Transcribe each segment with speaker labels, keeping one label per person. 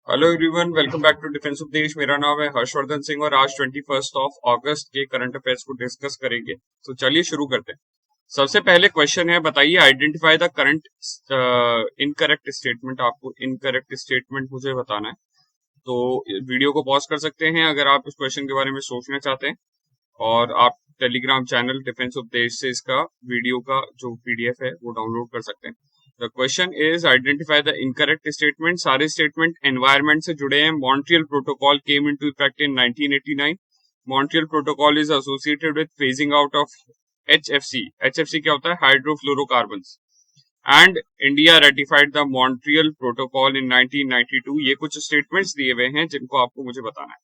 Speaker 1: Hello everyone, welcome back to Defence Updesh. मेरा नाम है हर्षवर्धन सिंह और आज 21 अगस्त के करंट अफेयर्स को डिस्कस करेंगे। तो चलिए शुरू करते हैं। सबसे पहले क्वेश्चन है, बताइए identify the current incorrect statement. आपको इनकरेक्ट स्टेटमेंट मुझे बताना है, तो वीडियो को पॉज कर सकते हैं अगर आप इस क्वेश्चन के बारे में सोचना चाहते हैं, और आप टेलीग्राम चैनल डिफेंस उपदेश से इसका वीडियो का जो पीडीएफ है वो डाउनलोड कर सकते हैं। The question is identify the incorrect statement. सारे स्टेटमेंट एनवायरमेंट से जुड़े हैं। Montreal protocol came into effect in 1989। Montreal protocol is associated with phasing out of HFC। HFC क्या होता है? Hydrofluorocarbons. And India ratified the Montreal protocol in 1992। ये कुछ statements दिए हुए हैं जिनको आपको मुझे बताना है।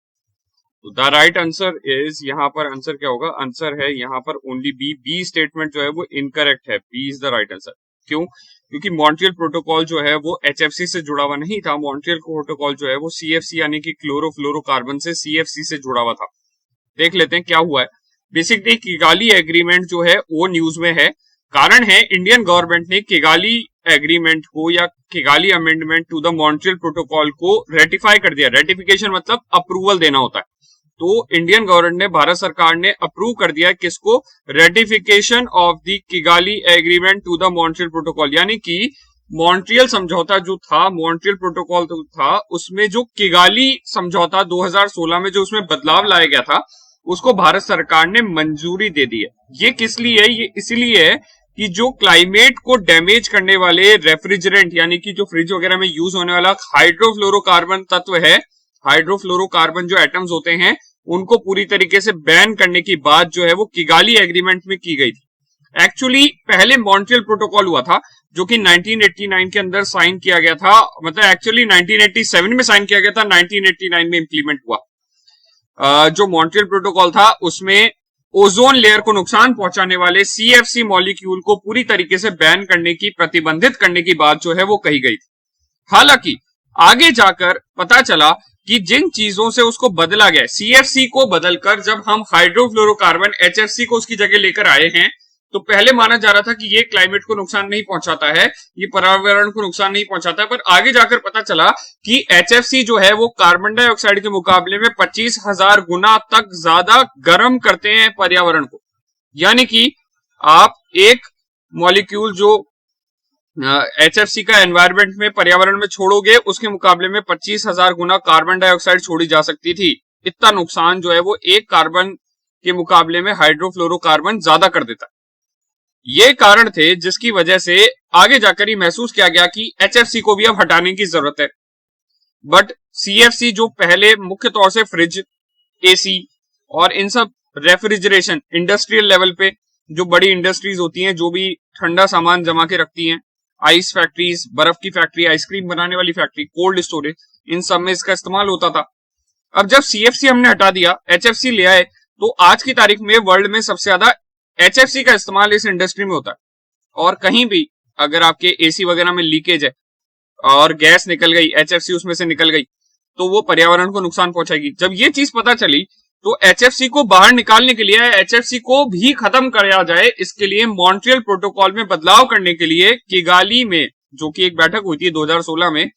Speaker 1: द राइट आंसर इज, यहाँ पर आंसर क्या होगा? आंसर है यहाँ पर ओनली बी। बी स्टेटमेंट जो है वो इनकरेक्ट है। B is the right answer. क्यों? क्योंकि मॉन्ट्रियल प्रोटोकॉल जो है वो HFC से जुड़ा हुआ नहीं था। मॉन्ट्रियल प्रोटोकॉल जो है वो CFC यानी कि क्लोरोफ्लोरोकार्बन से CFC से जुड़ा हुआ था। देख लेते हैं क्या हुआ है। बेसिकली किगाली एग्रीमेंट जो है वो न्यूज में है। कारण है, इंडियन गवर्नमेंट ने किगाली एग्रीमेंट को या Kigali amendment to the Montreal protocol को रेटिफाई कर दिया। रेटिफिकेशन मतलब अप्रूवल देना होता है। तो इंडियन गवर्नमेंट ने, भारत सरकार ने अप्रूव कर दिया किसको? Ratification of the Kigali agreement to the Montreal protocol. यानी कि मॉन्ट्रियल समझौता जो था, मॉन्ट्रियल प्रोटोकॉल तो था, उसमें जो किगाली समझौता 2016 में जो उसमें बदलाव लाया गया था उसको भारत सरकार ने मंजूरी दे दी है। ये किस लिए है? ये इसलिए है कि जो क्लाइमेट को डैमेज करने वाले रेफ्रिजरेंट यानी कि जो फ्रिज वगैरह में यूज होने वाला हाइड्रोफ्लोरोकार्बन तत्व है, हाइड्रोफ्लोरोकार्बन जो एटम्स होते हैं, उनको पूरी तरीके से बैन करने की बात जो है वो किगाली एग्रीमेंट में की गई थी। एक्चुअली पहले मॉन्ट्रियल प्रोटोकॉल हुआ था जो कि 1989 के अंदर साइन किया गया था। मतलब एक्चुअली 1987 में साइन किया गया था, 1989 में इंप्लीमेंट हुआ। जो मॉन्ट्रियल प्रोटोकॉल था उसमें ओजोन लेयर को नुकसान पहुंचाने वाले CFC मॉलिक्यूल को पूरी तरीके से बैन करने की, प्रतिबंधित करने की बात जो है वो कही गई थी। हालांकि आगे जाकर पता चला कि जिन चीजों से उसको बदला गया, CFC को बदलकर जब हम हाइड्रोफ्लोरोकार्बन HFC को उसकी जगह लेकर आए हैं, तो पहले माना जा रहा था कि ये क्लाइमेट को नुकसान नहीं पहुंचाता है, ये पर्यावरण को नुकसान नहीं पहुंचाता है, पर आगे जाकर पता चला कि HFC जो है वो कार्बन डाइऑक्साइड के मुकाबले में 25,000 गुना तक ज्यादा गर्म करते हैं पर्यावरण को। यानी कि आप एक मॉलिक्यूल जो HFC का एनवायरमेंट में, पर्यावरण में छोड़ोगे, उसके मुकाबले में 25,000 गुना कार्बन डाइऑक्साइड छोड़ी जा सकती थी। इतना नुकसान जो है वो एक कार्बन के मुकाबले में हाइड्रोफ्लोरोकार्बन ज्यादा कर देता है। ये कारण थे जिसकी वजह से आगे जाकर ही महसूस किया गया कि HFC को भी अब हटाने की जरूरत है। बट CFC जो पहले मुख्य तौर से फ्रिज, AC और इन सब रेफ्रिजरेशन इंडस्ट्रियल लेवल पे, जो बड़ी इंडस्ट्रीज होती हैं जो भी ठंडा सामान जमा के रखती हैं, आइस फैक्ट्रीज, बर्फ की फैक्ट्री, आइसक्रीम बनाने वाली फैक्ट्री, कोल्ड स्टोरेज, इन सब में इसका इस्तेमाल होता था। अब जब CFC हमने हटा दिया, HFC ले आए, तो आज की तारीख में वर्ल्ड में सबसे ज्यादा HFC का इस्तेमाल इस इंडस्ट्री में होता है। और कहीं भी अगर आपके AC वगैरह में लीकेज है और गैस निकल गई, HFC उसमें से निकल गई, तो वो पर्यावरण को नुकसान पहुंचाएगी। जब ये चीज पता चली तो HFC को बाहर निकालने के लिए, HFC को भी खत्म किया जाए, इसके लिए मॉन्ट्रियल प्रोटोकॉल में बदलाव करने के लिए किगाली में, जो कि एक बैठक हुई थी 2016 में,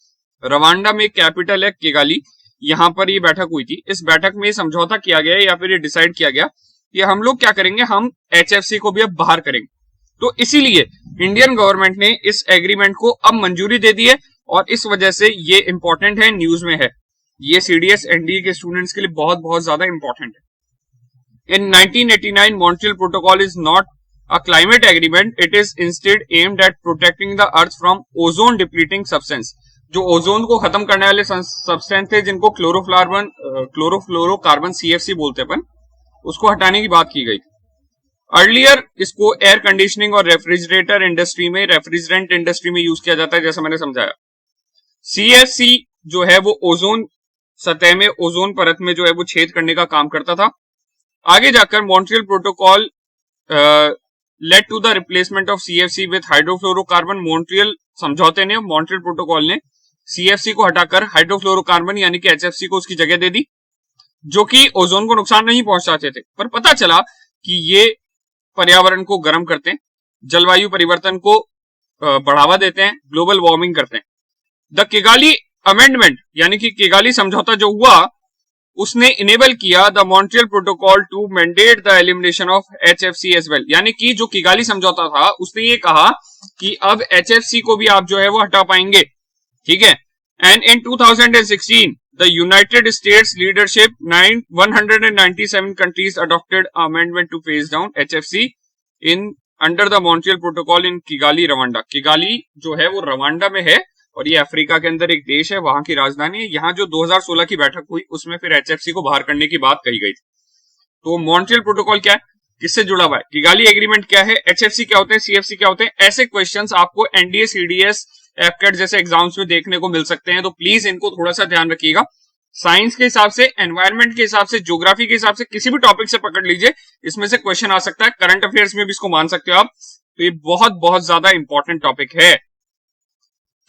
Speaker 1: रवांडा में कैपिटल है किगाली, यहां पर ये बैठक हुई थी। इस बैठक में समझौता किया गया या फिर ये डिसाइड किया गया कि हम लोग क्या करेंगे, हम HFC को भी अब बाहर करेंगे। तो इसीलिए इंडियन गवर्नमेंट ने इस एग्रीमेंट को अब मंजूरी दे दी है और इस वजह से ये इंपॉर्टेंट है, न्यूज में है। ये CDS NDA के स्टूडेंट्स के लिए बहुत बहुत ज्यादा इंपॉर्टेंट है। इन 1989 Montreal protocol is not a climate agreement, it is instead aimed at protecting the earth from ozone depleting substance. जो ओजोन को खत्म करने वाले सब्सटेंस थे जिनको क्लोरोफ्लोरोकार्बन CFC बोलते हैं अपन, उसको हटाने की बात की गई। अर्लियर इसको एयर कंडीशनिंग और रेफ्रिजरेटर इंडस्ट्री में, रेफ्रिजरेंट इंडस्ट्री में यूज किया जाता है, जैसा मैंने समझाया। CFC जो है वो ओजोन सतह में, ओजोन परत में जो है वो छेद करने का काम करता था। आगे जाकर Montreal protocol led to the replacement of CFC with hydrofluorocarbon. Montreal समझौते ने, मॉन्ट्रियल प्रोटोकॉल ने CFC को हटाकर हाइड्रोफ्लोरोकार्बन यानी कि HFC को उसकी जगह दे दी, जो कि ओजोन को नुकसान नहीं पहुंचाते थे। पर पता चला कि ये पर्यावरण को गर्म करते हैं, जलवायु परिवर्तन को बढ़ावा देते हैं, ग्लोबल वार्मिंग करते हैं। द किगाली अमेंडमेंट यानी कि किगाली समझौता जो हुआ उसने इनेबल किया the Montreal protocol to mandate the elimination of HFC as well, यानी कि जो किगाली समझौता था उसने ये कहा कि अब HFC को भी आप जो है वो हटा पाएंगे, ठीक है। And in 2016 the United states leadership 197 countries adopted amendment two phase down HFC in under the Montreal protocol in Kigali Rwanda. Kigali जो है वो रवांडा में है और ये अफ्रीका के अंदर एक देश है, वहां की राजधानी है। यहाँ जो 2016 की बैठक हुई उसमें फिर HFC को बाहर करने की बात कही गई थी। तो मॉन्ट्रियल प्रोटोकॉल क्या है, किससे जुड़ा हुआ है, किगाली एग्रीमेंट क्या है, HFC क्या होते हैं, CFC क्या होते हैं, ऐसे क्वेश्चंस आपको NDA CDS एफकेट जैसे एग्जाम्स में देखने को मिल सकते हैं। तो प्लीज इनको थोड़ा सा ध्यान रखिएगा। साइंस के हिसाब से, एनवायरमेंट के हिसाब से, ज्योग्राफी के हिसाब से, किसी भी टॉपिक से पकड़ लीजिए, इसमें से क्वेश्चन आ सकता है। करंट अफेयर्स में भी इसको मान सकते हो आप। तो ये बहुत बहुत ज्यादा इंपॉर्टेंट टॉपिक है।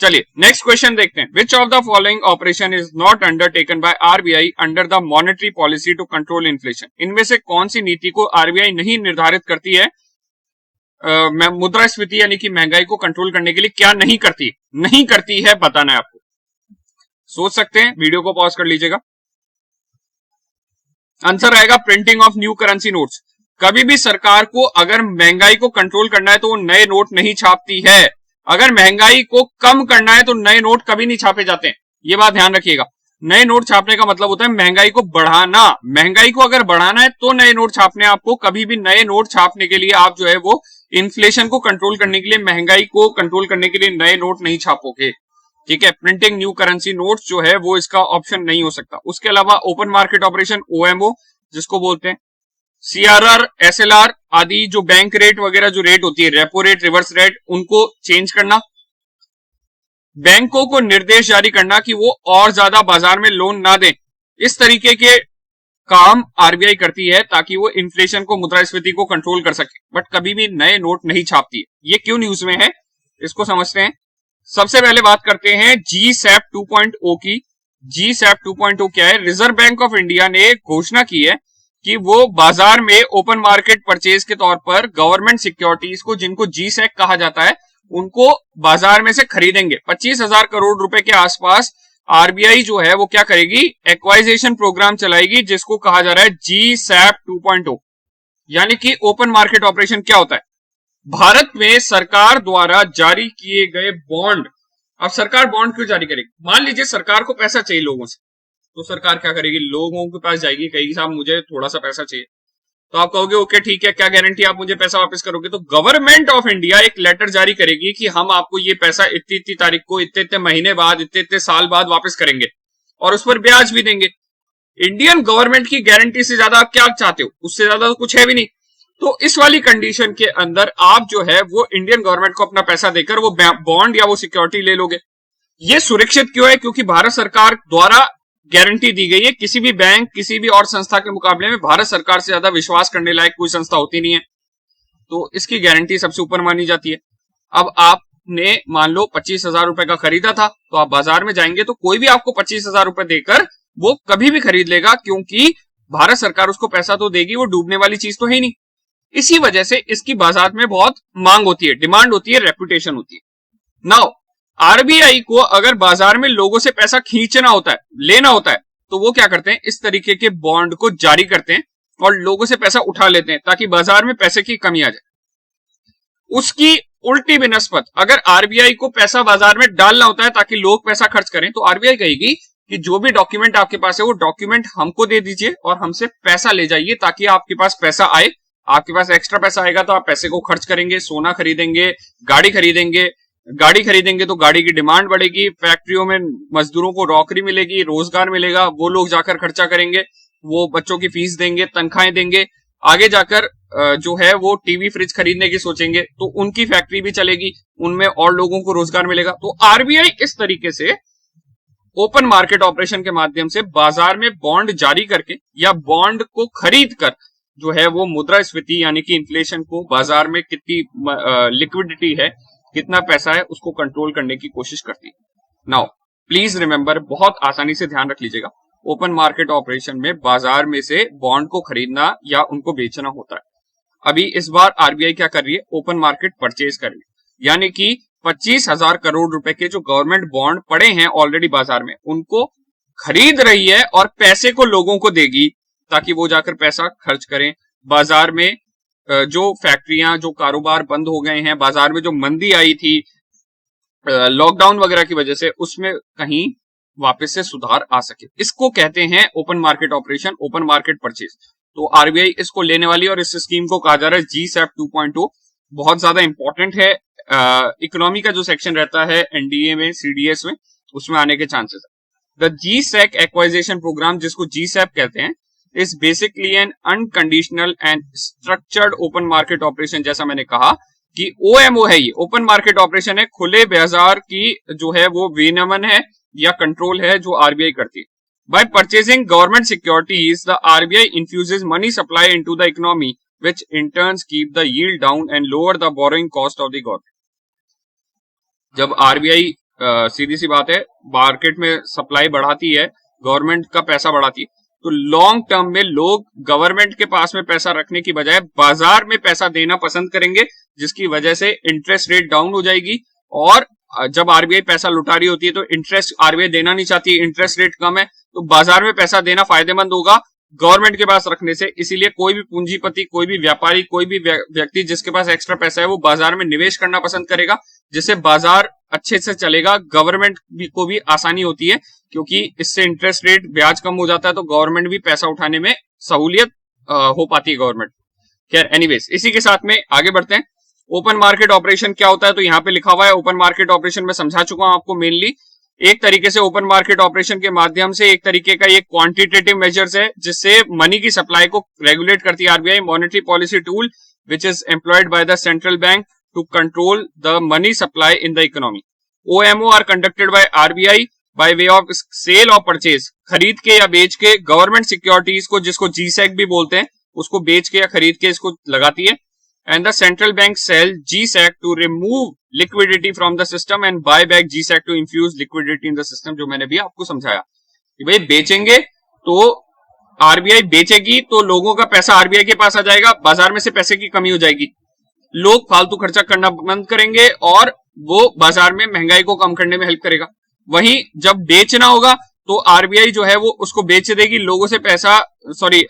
Speaker 1: चलिए नेक्स्ट क्वेश्चन देखते हैं। Which of the following operation is not undertaken by RBI under the monetary policy to control inflation. इनमें से कौन सी नीति को RBI नहीं निर्धारित करती है मुद्रास्फीति यानी कि महंगाई को कंट्रोल करने के लिए, क्या नहीं करती है बताना है आपको। सोच सकते हैं, वीडियो को पॉज कर लीजिएगा। आंसर आएगा printing of new currency notes. कभी भी सरकार को अगर महंगाई को कंट्रोल करना है तो वो नए नोट नहीं छापती है। अगर महंगाई को कम करना है तो नए नोट कभी नहीं छापे जाते हैं, ये बात ध्यान रखिएगा। नए नोट छापने का मतलब होता है महंगाई को बढ़ाना। महंगाई को अगर बढ़ाना है तो नए नोट छापने, आपको कभी भी नए नोट छापने के लिए आप जो है वो इन्फ्लेशन को कंट्रोल करने के लिए, महंगाई को कंट्रोल करने के लिए नए नोट नहीं छापोगे, ठीक है। प्रिंटिंग न्यू करेंसी नोट्स जो है वो इसका ऑप्शन नहीं हो सकता। उसके अलावा ओपन मार्केट ऑपरेशन OMO जिसको बोलते हैं, CRR SLR आदि जो बैंक रेट वगैरह जो रेट होती है, रेपो रेट, रिवर्स रेट, उनको चेंज करना, बैंकों को निर्देश जारी करना कि वो और ज्यादा बाजार में लोन ना दें, इस तरीके के काम RBI करती है ताकि वो इन्फ्लेशन को, मुद्रास्फीति को कंट्रोल कर सके। बट कभी भी नए नोट नहीं छापती है। ये क्यों न्यूज में है इसको समझते हैं। सबसे पहले बात करते हैं GSAP 2.0 की। GSAP 2.0 क्या है? रिजर्व बैंक ऑफ इंडिया ने घोषणा की है कि वो बाजार में ओपन मार्केट परचेज के तौर पर गवर्नमेंट सिक्योरिटीज को, जिनको GSEC कहा जाता है, उनको बाजार में से खरीदेंगे। 25,000 करोड़ रुपए के आसपास RBI जो है वो क्या करेगी, एक्वाइजेशन प्रोग्राम चलाएगी जिसको कहा जा रहा है GSAP 2.0। यानी कि ओपन मार्केट ऑपरेशन क्या होता है? भारत में सरकार द्वारा जारी किए गए बॉन्ड। अब सरकार बॉन्ड क्यों जारी करेगी? मान लीजिए सरकार को पैसा चाहिए लोगों से, तो सरकार क्या करेगी, लोगों के पास जाएगी, कहेगी साहब मुझे थोड़ा सा पैसा चाहिए। तो आप कहोगे ओके ठीक है, क्या गारंटी आप मुझे पैसा वापस करोगे? तो गवर्नमेंट ऑफ इंडिया एक लेटर जारी करेगी कि हम आपको ये पैसा इतनी इतनी तारीख को, इतने इतने महीने बाद, इतने इतने साल बाद वापस करेंगे और उस पर ब्याज भी देंगे। इंडियन गवर्नमेंट की गारंटी से ज्यादा आप क्या चाहते हो? उससे ज्यादा तो कुछ है भी नहीं। तो इस वाली कंडीशन के अंदर आप जो है वो इंडियन गवर्नमेंट को अपना पैसा देकर वो बॉन्ड या वो सिक्योरिटी ले लोगे। ये सुरक्षित क्यों है? क्योंकि भारत सरकार द्वारा गारंटी दी गई है। किसी भी बैंक, किसी भी और संस्था के मुकाबले में भारत सरकार से ज्यादा विश्वास करने लायक कोई संस्था होती नहीं है, तो इसकी गारंटी सबसे ऊपर मानी जाती है। अब आपने मान लो 25,000 रुपए का खरीदा था, तो आप बाजार में जाएंगे तो कोई भी आपको 25,000 रुपए देकर वो कभी भी खरीद लेगा, क्योंकि भारत सरकार उसको पैसा तो देगी, वो डूबने वाली चीज तो है ही नहीं। इसी वजह से इसकी बाजार में बहुत मांग होती है, डिमांड होती है, रेपुटेशन होती है। नाउ RBI को अगर बाजार में लोगों से पैसा खींचना होता है, लेना होता है, तो वो क्या करते हैं, इस तरीके के बॉन्ड को जारी करते हैं और लोगों से पैसा उठा लेते हैं ताकि बाजार में पैसे की कमी आ जाए। उसकी उल्टी बिनस्बत अगर RBI को पैसा बाजार में डालना होता है ताकि लोग पैसा खर्च करें, तो RBI कहेगी कि जो भी डॉक्यूमेंट आपके पास है वो डॉक्यूमेंट हमको दे दीजिए और हमसे पैसा ले जाइए ताकि आपके पास पैसा आए। आपके पास एक्स्ट्रा पैसा आएगा तो आप पैसे को खर्च करेंगे, सोना खरीदेंगे, गाड़ी खरीदेंगे। गाड़ी खरीदेंगे तो गाड़ी की डिमांड बढ़ेगी, फैक्ट्रियों में मजदूरों को नौकरी मिलेगी, रोजगार मिलेगा, वो लोग जाकर खर्चा करेंगे, वो बच्चों की फीस देंगे, तनख्वाहें देंगे, आगे जाकर जो है वो टीवी फ्रिज खरीदने की सोचेंगे तो उनकी फैक्ट्री भी चलेगी, उनमें और लोगों को रोजगार मिलेगा। तो RBI इस तरीके से ओपन मार्केट ऑपरेशन के माध्यम से बाजार में बॉन्ड जारी करके या बॉन्ड को खरीद कर जो है वो मुद्रास्फीति यानी कि इन्फ्लेशन को, बाजार में कितनी लिक्विडिटी है, कितना पैसा है, उसको कंट्रोल करने की कोशिश करती है। नाउ प्लीज रिमेंबर, बहुत आसानी से ध्यान रख लीजिएगा, ओपन मार्केट ऑपरेशन में बाजार में से बॉन्ड को खरीदना या उनको बेचना होता है। अभी इस बार RBI क्या कर रही है, ओपन मार्केट परचेज कर रही है, यानी कि 25,000 करोड़ रुपए के जो गवर्नमेंट बॉन्ड पड़े हैं ऑलरेडी बाजार में, उनको खरीद रही है और पैसे को लोगों को देगी ताकि वो जाकर पैसा खर्च करें। बाजार में जो फैक्ट्रियां, जो कारोबार बंद हो गए हैं, बाजार में जो मंदी आई थी लॉकडाउन वगैरह की वजह से, उसमें कहीं वापस से सुधार आ सके। इसको कहते हैं open market operation, open market purchase. तो आरबीआई इसको लेने वाली है और इस स्कीम को कहा जा रहा है GSAP 2.0। बहुत ज्यादा इंपॉर्टेंट है। इकोनॉमी का जो सेक्शन रहता है एनडीए में, सीडीएस में, उसमें आने के चांसेस है। द GSAC एक्वाइजेशन प्रोग्राम, जिसको GSAP कहते हैं, is basically N unconditional and structured open market operation. जैसा मैंने कहा कि OMO है, ये ओपन मार्केट ऑपरेशन है, खुले बाजार की जो है वो विनियमन है या कंट्रोल है जो आरबीआई करती है। By purchasing government securities, the RBI infuses money supply into the economy, which in turn keep the yield down and lower the borrowing cost of the government. जब आरबीआई सीधी सी बात है मार्केट में supply बढ़ाती है, government का पैसा बढ़ाती है, तो लॉन्ग टर्म में लोग गवर्नमेंट के पास में पैसा रखने की बजाय बाजार में पैसा देना पसंद करेंगे, जिसकी वजह से इंटरेस्ट रेट डाउन हो जाएगी। और जब आरबीआई पैसा लुटा रही होती है तो इंटरेस्ट आरबीआई देना नहीं चाहती, इंटरेस्ट रेट कम है, तो बाजार में पैसा देना फायदेमंद होगा गवर्नमेंट के पास रखने से। इसीलिए कोई भी पूंजीपति, कोई भी व्यापारी, कोई भी व्यक्ति जिसके पास एक्स्ट्रा पैसा है वो बाजार में निवेश करना पसंद करेगा, जिससे बाजार अच्छे से चलेगा। गवर्नमेंट को भी आसानी होती है क्योंकि इससे इंटरेस्ट रेट, ब्याज कम हो जाता है, तो गवर्नमेंट भी पैसा उठाने में सहूलियत हो पाती है गवर्नमेंट। खैर एनीवेज, इसी के साथ में आगे बढ़ते हैं। ओपन मार्केट ऑपरेशन क्या होता है, तो यहाँ पे लिखा हुआ है ओपन मार्केट ऑपरेशन में समझा चुका हूं आपको। मेनली एक तरीके से ओपन मार्केट ऑपरेशन के माध्यम से एक तरीके का ये क्वांटिटेटिव मेजर्स है जिससे मनी की सप्लाई को रेगुलेट करती है RBI. Monetary policy tool which is employed by the central bank to control the money supply in the economy. OMO are conducted by RBI by way of sale और purchase, खरीद के या बेच के government securities को, जिसको GSAC भी बोलते हैं, उसको बेच के या खरीद के इसको लगाती है। And the central bank sell GSAC to remove liquidity from the system and buy back GSAC to infuse liquidity in the system, जो मैंने भी आपको समझाया कि भाई बेचेंगे तो आरबीआई बेचेगी तो लोगों का पैसा आरबीआई के पास आ जाएगा, बाजार में से पैसे की कमी हो जाएगी, लोग फालतू खर्चा करना बंद करेंगे और वो बाजार में महंगाई को कम करने में हेल्प करेगा। वहीं जब बेचना होगा तो आरबीआई जो है वो उसको बेच देगी, लोगों से पैसा,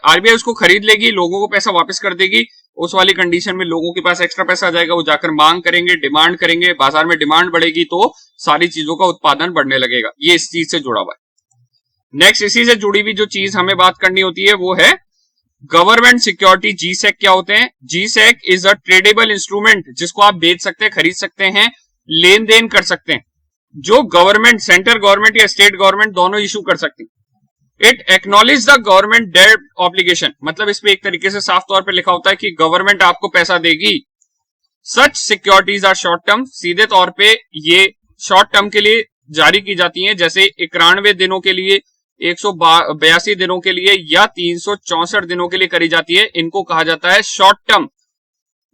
Speaker 1: आरबीआई उसको खरीद लेगी, लोगों को पैसा वापस कर देगी। उस वाली कंडीशन में लोगों के पास एक्स्ट्रा पैसा आ जाएगा, वो जाकर मांग करेंगे, डिमांड करेंगे, बाजार में डिमांड बढ़ेगी तो सारी चीजों का उत्पादन बढ़ने लगेगा। ये इस चीज से जुड़ा हुआ है। नेक्स्ट, इसी से जुड़ी हुई जो चीज हमें बात करनी होती है वो है गवर्नमेंट सिक्योरिटी। GSAC क्या होते हैं? GSAC is a tradable instrument, जिसको आप बेच सकते हैं, खरीद सकते हैं, लेन देन कर सकते हैं, जो गवर्नमेंट, सेंट्रल गवर्नमेंट या स्टेट गवर्नमेंट दोनों इशू कर सकती है। It acknowledge the government debt obligation, मतलब इसमें एक तरीके से साफ तौर पे लिखा होता है कि गवर्नमेंट आपको पैसा देगी। सच सिक्योरिटीज आर शॉर्ट टर्म, सीधे तौर पे ये शॉर्ट टर्म के लिए जारी की जाती हैं, जैसे 91 दिनों के लिए, 182 दिनों के लिए या 364 दिनों के लिए करी जाती है। इनको कहा जाता है शॉर्ट टर्म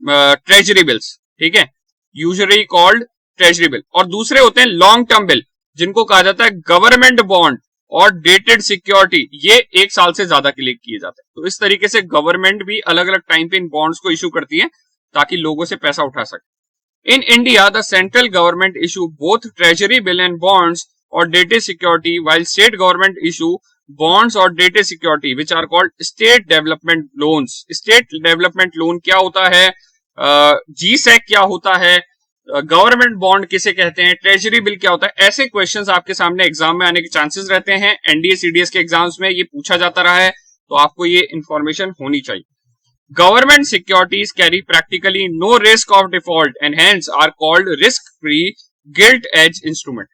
Speaker 1: ट्रेजरी बिल्स, ठीक है, यूजुअली कॉल्ड ट्रेजरी बिल। और दूसरे होते हैं लॉन्ग टर्म बिल, जिनको कहा जाता है गवर्नमेंट बॉन्ड और डेटेड सिक्योरिटी, ये 1 साल से ज्यादा के लिए किए जाते हैं। तो इस तरीके से गवर्नमेंट भी अलग अलग टाइम पे इन बॉन्ड्स को इशू करती है ताकि लोगों से पैसा उठा सके। In India the central government issue both treasury bill and bonds और dated security, while state government issue bonds और dated security which are called state development loans. State development loan क्या होता है, GSAC क्या होता है, गवर्नमेंट बॉन्ड किसे कहते हैं, ट्रेजरी बिल क्या होता है, ऐसे क्वेश्चंस आपके सामने एग्जाम में आने के चांसेस रहते हैं। एनडीए सीडीएस के एग्जाम्स में ये पूछा जाता रहा है, तो आपको ये इंफॉर्मेशन होनी चाहिए। Government securities carry practically no risk of default and hence are called risk free gilt edge instrument.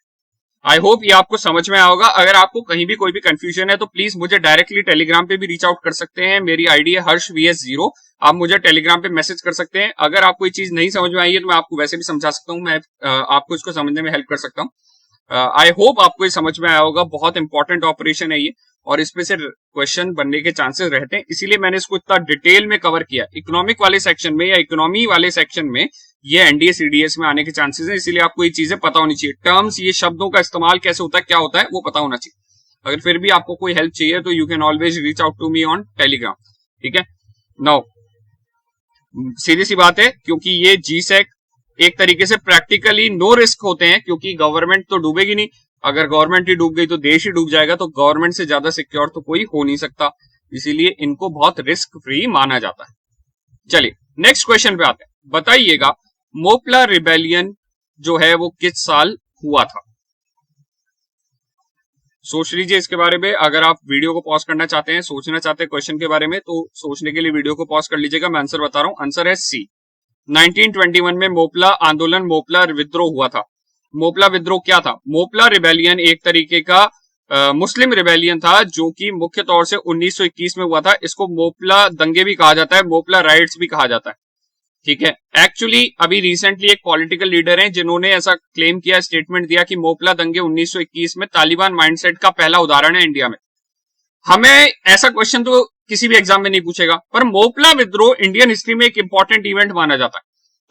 Speaker 1: I hope ये आपको समझ में आएगा। अगर आपको कहीं भी कोई भी कंफ्यूजन है तो प्लीज मुझे डायरेक्टली टेलीग्राम पे भी रीच आउट कर सकते हैं। मेरी आईडी है हर्ष VS0, आप मुझे टेलीग्राम पे मैसेज कर सकते हैं। अगर आपको ये चीज नहीं समझ में आई है तो मैं आपको वैसे भी समझा सकता हूँ, मैं आपको इसको समझने में हेल्प कर सकता हूँ। आई होप आपको ये समझ में आया होगा। बहुत इंपॉर्टेंट ऑपरेशन है ये और इसमें से क्वेश्चन बनने के चांसेस रहते हैं, इसीलिए मैंने इसको इतना डिटेल में कवर किया। इकोनॉमिक वाले सेक्शन में या इकोनॉमी वाले सेक्शन में ये एनडीए सीडीएस में आने के चांसेस है, इसीलिए आपको ये चीजें पता होनी चाहिए। टर्म्स, ये शब्दों का इस्तेमाल कैसे होता है, क्या होता है, वो पता होना चाहिए। अगर फिर भी आपको कोई हेल्प चाहिए तो you can always reach out to me on Telegram, ठीक है। नाउ सीधी सी बात है, क्योंकि ये GSAC एक तरीके से प्रैक्टिकली नो रिस्क होते हैं, क्योंकि गवर्नमेंट तो डूबेगी नहीं। अगर गवर्नमेंट ही डूब गई तो देश ही डूब जाएगा, तो गवर्नमेंट से ज्यादा सिक्योर तो कोई हो नहीं सकता, इसीलिए इनको बहुत रिस्क फ्री माना जाता है। चलिए नेक्स्ट क्वेश्चन पे आते हैं। बताइएगा मोपला रिबेलियन जो है वो किस साल हुआ था? सोच लीजिए इसके बारे में। अगर आप वीडियो को पॉज करना चाहते हैं, सोचना चाहते हैं क्वेश्चन के बारे में, तो सोचने के लिए वीडियो को पॉज कर लीजिएगा। मैं आंसर बता रहा हूं, आंसर है सी। 1921 में मोपला आंदोलन, मोपला विद्रोह हुआ था। मोपला विद्रोह क्या था? मोपला रिबेलियन एक तरीके का मुस्लिम रिबेलियन था, जो कि मुख्य तौर से 1921 में हुआ था। इसको मोपला दंगे भी कहा जाता है, मोपला राइट्स भी कहा जाता है, ठीक है। एक्चुअली अभी रिसेंटली एक पॉलिटिकल लीडर हैं जिन्होंने ऐसा क्लेम किया, स्टेटमेंट दिया कि मोपला दंगे 1921 में तालिबान माइंडसेट का पहला उदाहरण है इंडिया में। हमें ऐसा क्वेश्चन तो किसी भी एग्जाम में नहीं पूछेगा, पर मोपला विद्रोह इंडियन हिस्ट्री में एक इंपॉर्टेंट इवेंट माना जाता है,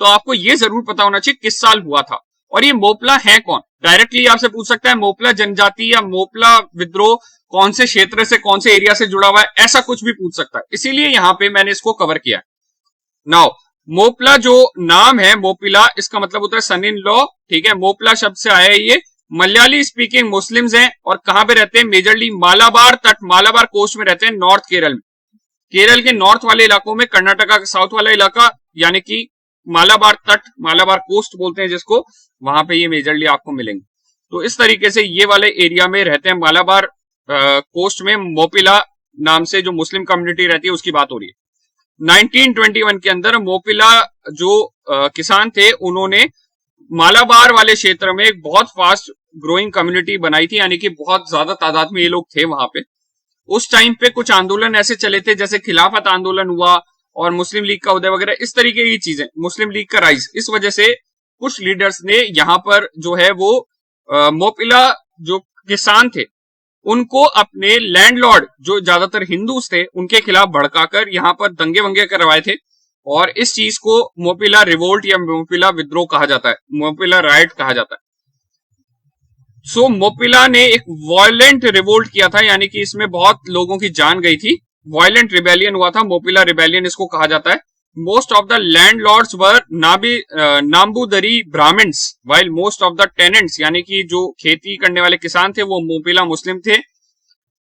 Speaker 1: तो आपको यह जरूर पता होना चाहिए किस साल हुआ था और ये मोपला है कौन। डायरेक्टली आपसे पूछ सकता है मोपला जनजाति या मोपला विद्रोह कौन से क्षेत्र से, कौन से एरिया से जुड़ा हुआ है, ऐसा कुछ भी पूछ सकता है, इसीलिए यहां पे मैंने इसको कवर किया। नाउ मोपला जो नाम है मोपिला, इसका मतलब होता है सन इन लॉ, ठीक है। मोपला शब्द से आया है ये। मलयाली स्पीकिंग मुस्लिम्स हैं और कहां पे रहते हैं? मेजरली मालाबार तट, मालाबार कोस्ट में रहते हैं, नॉर्थ केरल में। केरल के नॉर्थ वाले इलाकों में, कर्नाटका का साउथ वाला इलाका यानी कि मालाबार तट, मालाबार कोस्ट बोलते हैं जिसको, वहां पे ये मेजरली आपको मिलेंगे। तो इस तरीके से ये वाले एरिया में रहते हैं, मालाबार कोस्ट में मोपिला नाम से जो मुस्लिम कम्युनिटी रहती है उसकी बात हो रही है। 1921 के अंदर मोपिला जो किसान थे उन्होंने मालाबार वाले क्षेत्र में एक बहुत फास्ट ग्रोइंग कम्युनिटी बनाई थी, यानी कि बहुत ज्यादा तादाद में ये लोग थे वहां पे। उस टाइम पे कुछ आंदोलन ऐसे चले थे जैसे खिलाफत आंदोलन हुआ और मुस्लिम लीग का उदय वगैरह, इस तरीके की चीजें, मुस्लिम लीग का राइज। इस वजह से कुछ लीडर्स ने यहाँ पर जो है वो मोपिला जो किसान थे उनको अपने लैंडलॉर्ड जो ज्यादातर हिंदूस थे उनके खिलाफ भड़काकर यहाँ पर दंगे वंगे करवाए थे, और इस चीज को मोपिला रिवोल्ट या मोपिला विद्रोह कहा जाता है, मोपिला राइट कहा जाता है। सो मोपिला ने एक वायलेंट रिवोल्ट किया था, यानी कि इसमें बहुत लोगों की जान गई थी, वायलेंट रिबेलियन हुआ था, मोपिला रिबेलियन इसको कहा जाता है। Most of the landlords were Namboodiri Brahmins, while most of the tenants यानी कि जो खेती करने वाले किसान थे वो मोपिला मुस्लिम थे।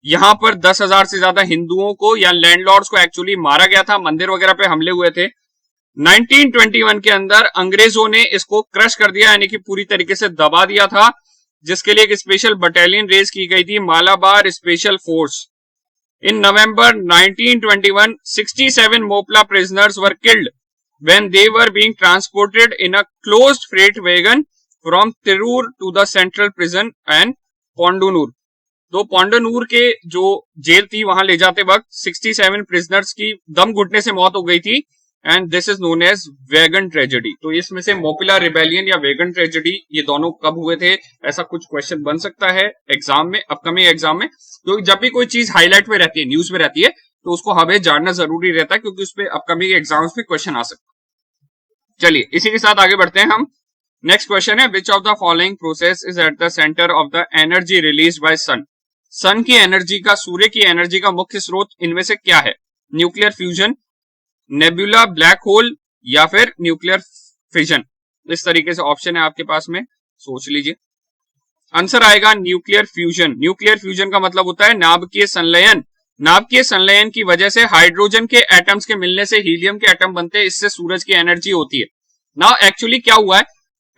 Speaker 1: यहां पर 10,000 से ज्यादा हिंदुओं को या लैंडलॉर्ड्स को एक्चुअली मारा गया था, मंदिर वगैरह पे हमले हुए थे। 1921 के अंदर अंग्रेजों ने इसको क्रश कर दिया, यानी कि पूरी तरीके से दबा दिया था, जिसके लिए एक स्पेशल बटालियन रेज की गई थी, Malabar special force. In November 1921, 67 Mopla prisoners were killed when they were being transported in a closed freight wagon from Tirur to the central prison and Pondanur. तो पोंडनूर के जो जेल थी वहां ले जाते वक्त 67 प्रिजनर्स की दम घुटने से मौत हो गई थी, and this is known as wagon tragedy. तो इसमें से मोपिला रिबेलियन या वैगन ट्रेजेडी ये दोनों कब हुए थे, ऐसा कुछ क्वेश्चन बन सकता है एग्जाम में, अपकमिंग एग्जाम में। तो जब भी कोई चीज हाईलाइट में रहती है, न्यूज में रहती है, तो उसको हमें जानना जरूरी रहता है, क्योंकि उस पर अपकमिंग एग्जाम्स में क्वेश्चन आ सकता है। चलिए इसी के साथ आगे बढ़ते हैं हम। नेक्स्ट क्वेश्चन है, which of the following process is at the centre of the energy release by sun? Sun की एनर्जी का, सूर्य की एनर्जी का मुख्य स्रोत इनमें से क्या है? Nuclear fusion, nebula, black hole या फिर न्यूक्लियर फिजन। इस तरीके से ऑप्शन है आपके पास में, सोच लीजिए। आंसर आएगा न्यूक्लियर फ्यूजन। न्यूक्लियर फ्यूजन का मतलब होता है नाभिकीय संलयन। नाभिकीय संलयन की वजह से हाइड्रोजन के एटम्स के मिलने से हीलियम के एटम बनते हैं, इससे सूरज की एनर्जी होती है। नाउ एक्चुअली क्या हुआ है,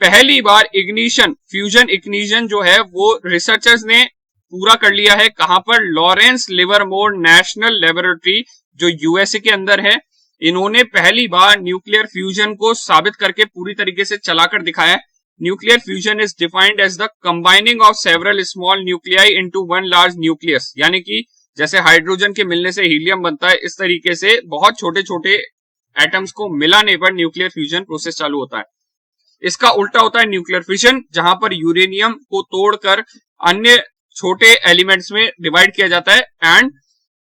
Speaker 1: पहली बार इग्निशन, फ्यूजन इग्निशन जो है वो रिसर्चर्स ने पूरा कर लिया है। कहां पर? लॉरेंस लिवरमोर नेशनल लेबोरेटरी जो यूएसए के अंदर है। इन्होंने पहली बार न्यूक्लियर फ्यूजन को साबित करके पूरी तरीके से चलाकर दिखाया है। Nuclear fusion is defined as the combining of several small nuclei into one large nucleus, यानी कि जैसे हाइड्रोजन के मिलने से हीलियम बनता है, इस तरीके से बहुत छोटे छोटे एटम्स को मिलाने पर न्यूक्लियर फ्यूजन प्रोसेस चालू होता है। इसका उल्टा होता है न्यूक्लियर फिशन, जहां पर यूरेनियम को तोड़कर अन्य छोटे एलिमेंट्स में डिवाइड किया जाता है, एंड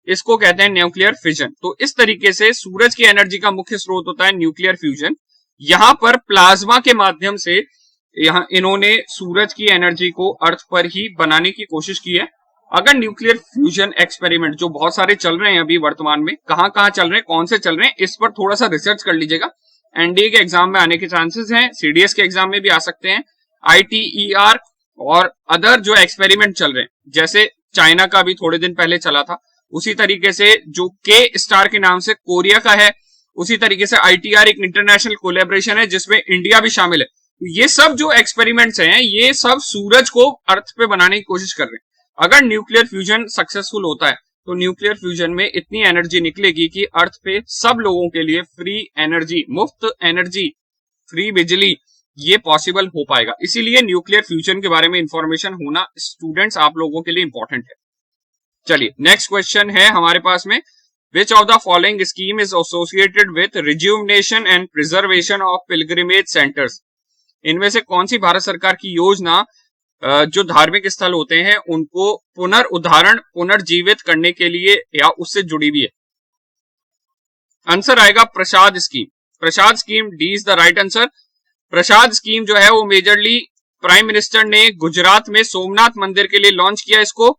Speaker 1: इसको कहते हैं न्यूक्लियर फिजन। तो इस तरीके से सूरज की एनर्जी का मुख्य स्रोत होता है न्यूक्लियर फ्यूजन। यहां पर प्लाज्मा के माध्यम से यहाँ इन्होंने सूरज की एनर्जी को अर्थ पर ही बनाने की कोशिश की है। अगर न्यूक्लियर फ्यूजन एक्सपेरिमेंट जो बहुत सारे चल रहे हैं अभी वर्तमान में, कहां कहां चल रहे हैं, कौन से चल रहे हैं, इस पर थोड़ा सा रिसर्च कर लीजिएगा। एनडीए के एग्जाम में आने के चांसेस हैं, सीडीएस के एग्जाम में भी आ सकते हैं, आईटीईआर और अदर जो एक्सपेरिमेंट चल रहे हैं, जैसे चाइना का भी थोड़े दिन पहले चला था, उसी तरीके से जो के स्टार के नाम से कोरिया का है, उसी तरीके से आईटीआर एक इंटरनेशनल कोलैबोरेशन है जिसमें इंडिया भी शामिल है। ये सब जो एक्सपेरिमेंट्स हैं ये सब सूरज को अर्थ पे बनाने की कोशिश कर रहे हैं। अगर न्यूक्लियर फ्यूजन सक्सेसफुल होता है तो न्यूक्लियर फ्यूजन में इतनी एनर्जी निकलेगी कि अर्थ पे सब लोगों के लिए फ्री एनर्जी, मुफ्त एनर्जी, फ्री बिजली ये पॉसिबल हो पाएगा। इसीलिए न्यूक्लियर फ्यूजन के बारे में इंफॉर्मेशन होना स्टूडेंट्स आप लोगों के लिए इंपॉर्टेंट है। चलिए नेक्स्ट क्वेश्चन है हमारे पास में, विच of the following scheme is associated with rejuvenation and preservation of pilgrimage centres. इनमें से कौन सी भारत सरकार की योजना जो धार्मिक स्थल होते हैं उनको पुनर्उद्धारण, पुनर्जीवित करने के लिए या उससे जुड़ी भी है? आंसर आएगा Prasad scheme. Prasad scheme, D is the right answer. Prasad scheme जो है वो मेजरली प्राइम मिनिस्टर ने गुजरात में सोमनाथ मंदिर के लिए लॉन्च किया। इसको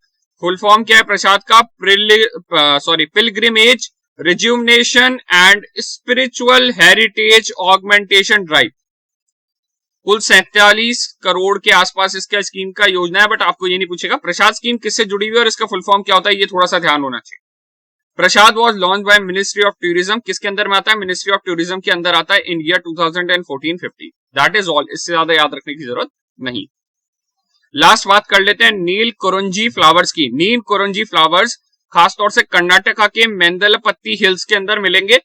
Speaker 1: फुल फॉर्म क्या है प्रसाद का? Pilgrimage rejuvenation and spiritual heritage augmentation drive. कुल 47 करोड़ के आसपास इसका स्कीम का योजना है, बट आपको ये नहीं पूछेगा प्रसाद स्कीम किससे जुड़ी हुई है और इसका फुल फॉर्म क्या होता है, ये थोड़ा सा ध्यान होना चाहिए। Prasad was launched by ministry of tourism. किसके अंदर में आता है? मिनिस्ट्री ऑफ टूरिज्म के अंदर आता है इन ईयर 2014-15। दैट इज ऑल, इससे ज्यादा याद रखने की जरूरत नहीं। लास्ट बात कर लेते हैं नील कुरुंजी फ्लावर्स की। नील कुरुंजी फ्लावर्स खासतौर से कर्नाटका के मेंदलपत्ती हिल्स के अंदर मिलेंगे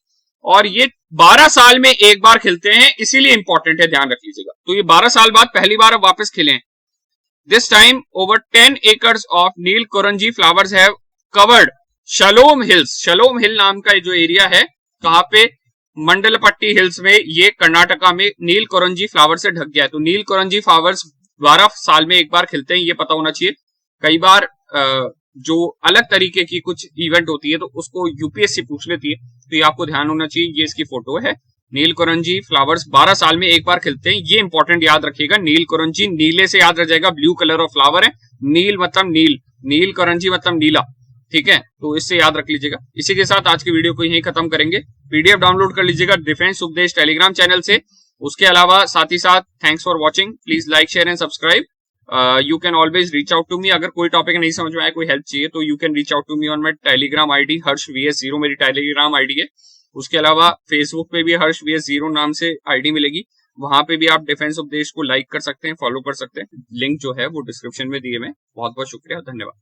Speaker 1: और ये 12 साल में एक बार खिलते हैं, इसीलिए इंपॉर्टेंट है, ध्यान रख लीजिएगा। तो ये 12 साल बाद पहली बार अब वापस खिले हैं। This time over 10 acres of Neel Kurunji flowers have covered Shalom hills. Shalom hill नाम का जो एरिया है, कहां पे? मंडलपट्टी हिल्स में, ये कर्नाटका में नील कुरुंजी फ्लावर से ढक गया है। तो नील कुरुंजी फ्लावर्स 12 साल में एक बार खिलते हैं, ये पता होना चाहिए। कई बार जो अलग तरीके की कुछ इवेंट होती है तो उसको यूपीएससी पूछ लेती है, तो ये आपको ध्यान होना चाहिए। ये इसकी फोटो है, नील कुरुंजी फ्लावर्स 12 साल में एक बार खिलते हैं, ये इंपॉर्टेंट याद रखिएगा। नील कुरुंजी, नीले से याद रह जाएगा, ब्लू कलर ऑफ फ्लावर है, नील मतलब नील, नील कुरुंजी मतलब नीला, ठीक है, तो इससे याद रख लीजिएगा। इसी के साथ आज की वीडियो को यहीं खत्म करेंगे। पीडीएफ डाउनलोड कर लीजिएगा डिफेंस उपदेश टेलीग्राम चैनल से। उसके अलावा साथ ही साथ thanks for watching, please like share and subscribe. You can always reach out to me, अगर कोई टॉपिक नहीं समझ में आया, कोई हेल्प चाहिए तो you can reach out to me on my Telegram ID Harsh VS0, मेरी टेलीग्राम आईडी है। उसके अलावा फेसबुक पे भी हर्ष VS0 नाम से आईडी मिलेगी, वहां पे भी आप डिफेंस उपदेश को लाइक कर सकते हैं, फॉलो कर सकते हैं। लिंक जो है वो डिस्क्रिप्शन में दिए हुए। बहुत बहुत शुक्रिया, धन्यवाद।